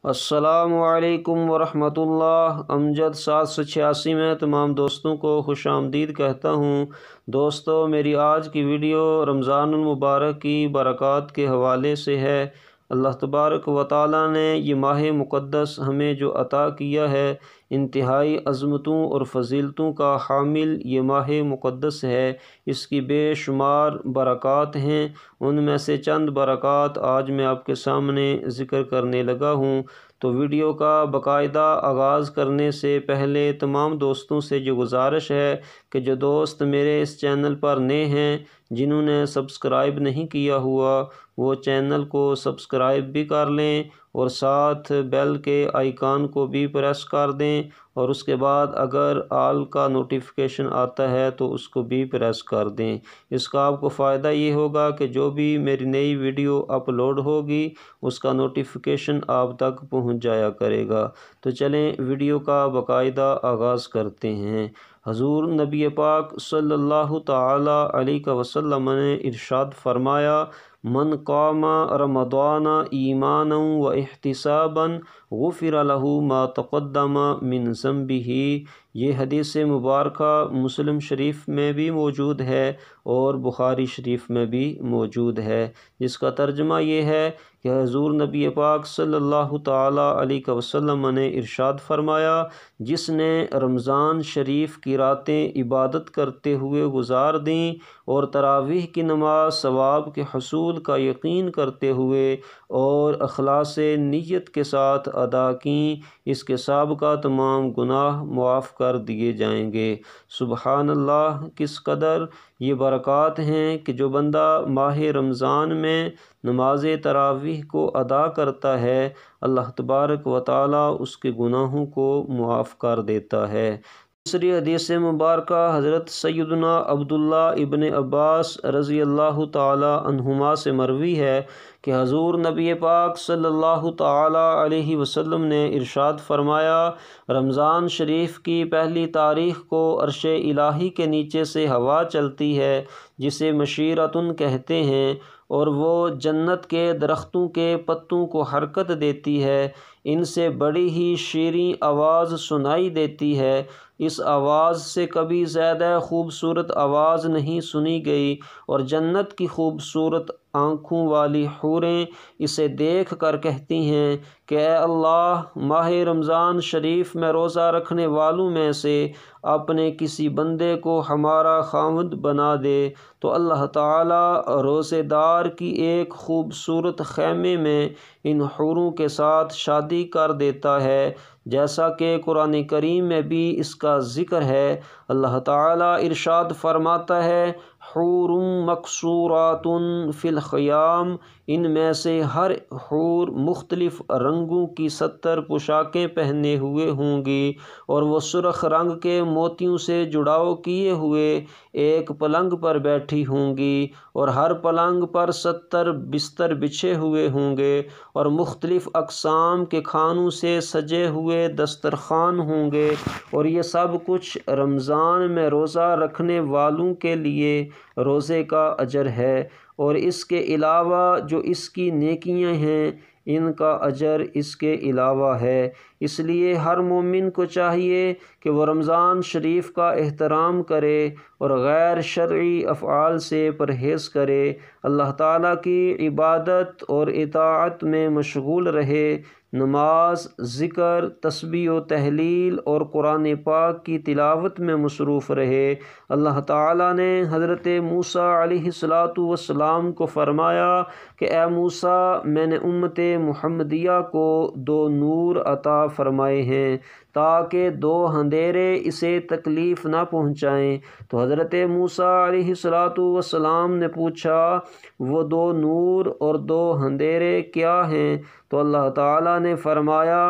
السلام علیکم ورحمۃ اللہ۔ امجد 786 میں تمام دوستوں کو خوش آمدید کہتا ہوں۔ دوستو، میری آج کی ویڈیو رمضان المبارک کی برکات کے حوالے سے ہے۔ اللہ تبارک و تعالیٰ نے یہ ماہ مقدس ہمیں جو عطا کیا ہے، انتہائی عظمتوں اور فضیلتوں کا حامل یہ ماہ مقدس ہے۔ اس کی بے شمار برکات ہیں، ان میں سے چند برکات آج میں آپ کے سامنے ذکر کرنے لگا ہوں۔ تو ویڈیو کا باقاعدہ آغاز کرنے سے پہلے تمام دوستوں سے جو گزارش ہے کہ جو دوست میرے اس چینل پر نئے ہیں، جنہوں نے سبسکرائب نہیں کیا ہوا، وہ چینل کو سبسکرائب بھی کر لیں اور ساتھ بیل کے آئیکن کو بھی پریس کر دیں، اور اس کے بعد اگر آل کا نوٹیفیکیشن آتا ہے تو اس کو بھی پریس کر دیں۔ اس کا آپ کو فائدہ یہ ہوگا کہ جو بھی میری نئی ویڈیو اپلوڈ ہوگی اس کا نوٹیفیکیشن آپ تک پہنچ جایا کرے گا۔ تو چلیں ویڈیو کا باقاعدہ آغاز کرتے ہیں۔ حضور نبی پاک صلی اللہ تعالی علیہ وسلم نے ارشاد فرمایا، من قام رمضان ایمانا و احتسابا غفر له ما تقدم من ذنبه۔ یہ حدیث مبارکہ مسلم شریف میں بھی موجود ہے اور بخاری شریف میں بھی موجود ہے، جس کا ترجمہ یہ ہے کہ حضور نبی پاک صلی اللہ تعالی علیہ وسلم نے ارشاد فرمایا، جس نے رمضان شریف کی راتیں عبادت کرتے ہوئے گزار دیں اور تراویح کی نماز ثواب کے حصول کا یقین کرتے ہوئے اور اخلاص نیت کے ساتھ ادا کیں، اس کے سابقہ تمام گناہ معاف کر دیے جائیں گے۔ سبحان اللہ، کس قدر یہ برکات ہیں کہ جو بندہ ماہ رمضان میں نماز تراویح کو ادا کرتا ہے، اللہ تبارک و تعالیٰ اس کے گناہوں کو معاف کر دیتا ہے۔ دوسری حدیث مبارکہ حضرت سیدنا عبداللہ ابن عباس رضی اللہ تعالی عنہما سے مروی ہے کہ حضور نبی پاک صلی اللہ تعالی علیہ وسلم نے ارشاد فرمایا، رمضان شریف کی پہلی تاریخ کو عرش الہی کے نیچے سے ہوا چلتی ہے جسے مشیرۃ کہتے ہیں، اور وہ جنت کے درختوں کے پتوں کو حرکت دیتی ہے، ان سے بڑی ہی شیریں آواز سنائی دیتی ہے، اس آواز سے کبھی زیادہ خوبصورت آواز نہیں سنی گئی، اور جنت کی خوبصورت آنکھوں والی حوریں اسے دیکھ کر کہتی ہیں کہ اے اللہ، ماہ رمضان شریف میں روزہ رکھنے والوں میں سے اپنے کسی بندے کو ہمارا خاوند بنا دے۔ تو اللہ تعالیٰ روزے دار کی ایک خوبصورت خیمے میں ان حوروں کے ساتھ شادی کر دیتا ہے، جیسا کہ قرآن کریم میں بھی اس کا ذکر ہے۔ اللہ تعالیٰ ارشاد فرماتا ہے، حور مقصورات فی الخیام، ان میں سے ہر حور مختلف رنگوں کی 70 پوشاکیں پہنے ہوئے ہوں گی، اور وہ سرخ رنگ کے موتیوں سے جڑاؤ کیے ہوئے ایک پلنگ پر بیٹھی ہوں گی، اور ہر پلنگ پر 70 بستر بچھے ہوئے ہوں گے، اور مختلف اقسام کے کھانوں سے سجے ہوئے دسترخوان ہوں گے، اور یہ سب کچھ رمضان میں روزہ رکھنے والوں کے لیے روزے کا اجر ہے، اور اس کے علاوہ جو اس کی نیکیاں ہیں ان کا اجر اس کے علاوہ ہے۔ اس لیے ہر مومن کو چاہیے کہ وہ رمضان شریف کا احترام کرے اور غیر شرعی افعال سے پرہیز کرے، اللہ تعالیٰ کی عبادت اور اطاعت میں مشغول رہے، نماز، ذکر، تسبیح و تحلیل اور قرآن پاک کی تلاوت میں مصروف رہے۔ اللہ تعالیٰ نے حضرت موسیٰ علیہ السلام کو فرمایا کہ اے موسیٰ، میں نے امت محمدیہ کو 2 نور عطا فرمائے ہیں تاکہ 2 اندھیرے اسے تکلیف نہ پہنچائیں۔ تو حضرت موسیٰ علیہ السلام نے پوچھا، وہ 2 نور اور 2 اندھیرے کیا ہیں؟ تو اللہ تعالیٰ نے فرمایا،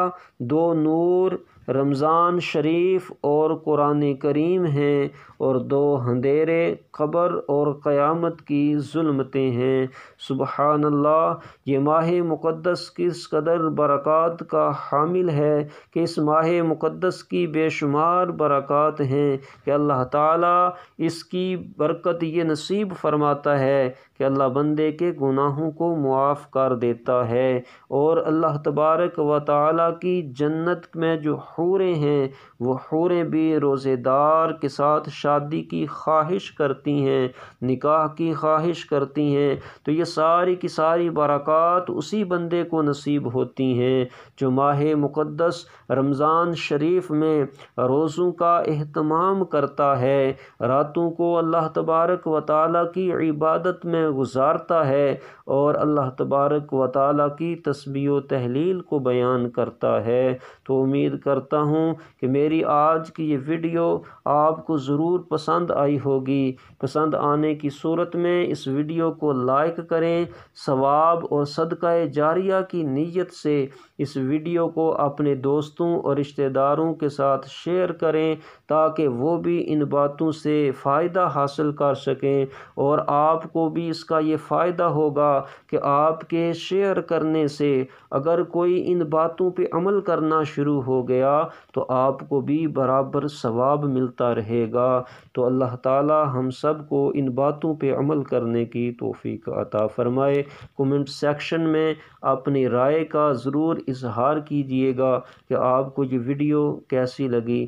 2 نور رمضان شریف اور قرآن کریم ہیں، اور دو اندھیرے قبر اور قیامت کی ظلمتیں ہیں۔ سبحان اللہ، یہ ماہ مقدس کس قدر برکات کا حامل ہے کہ اس ماہ مقدس کی بے شمار برکات ہیں کہ اللہ تعالیٰ اس کی برکت یہ نصیب فرماتا ہے کہ اللہ بندے کے گناہوں کو معاف کر دیتا ہے، اور اللہ تبارک و تعالیٰ کی جنت میں جو حوریں ہیں وہ حوریں بھی روزے دار کے ساتھ شادی کی خواہش کرتی ہیں، نکاح کی خواہش کرتی ہیں، تو یہ ساری کی ساری برکات اسی بندے کو نصیب ہوتی ہیں جو ماہ مقدس رمضان شریف میں روزوں کا اہتمام کرتا ہے، راتوں کو اللہ تبارک و تعالیٰ کی عبادت میں گزارتا ہے اور اللہ تبارک و تعالیٰ کی تسبیح و تہلیل کو بیان کرتا ہے۔ تو امید کرتا ہوں کہ میری آج کی یہ ویڈیو آپ کو ضرور پسند آئی ہوگی۔ پسند آنے کی صورت میں اس ویڈیو کو لائک کریں، ثواب اور صدقہ جاریہ کی نیت سے اس ویڈیو کو اپنے دوستوں اور رشتہ داروں کے ساتھ شیئر کریں تاکہ وہ بھی ان باتوں سے فائدہ حاصل کر سکیں، اور آپ کو بھی اس کا یہ فائدہ ہوگا کہ آپ کے شیئر کرنے سے اگر کوئی ان باتوں پہ عمل کرنا شروع ہو گیا تو آپ کو بھی برابر ثواب ملتا رہے گا۔ تو اللہ تعالی ہم سب کو ان باتوں پہ عمل کرنے کی توفیق عطا فرمائے۔ کومنٹ سیکشن میں اپنی رائے کا ضرور اظہار کیجئے گا کہ آپ کو یہ ویڈیو کیسی لگی۔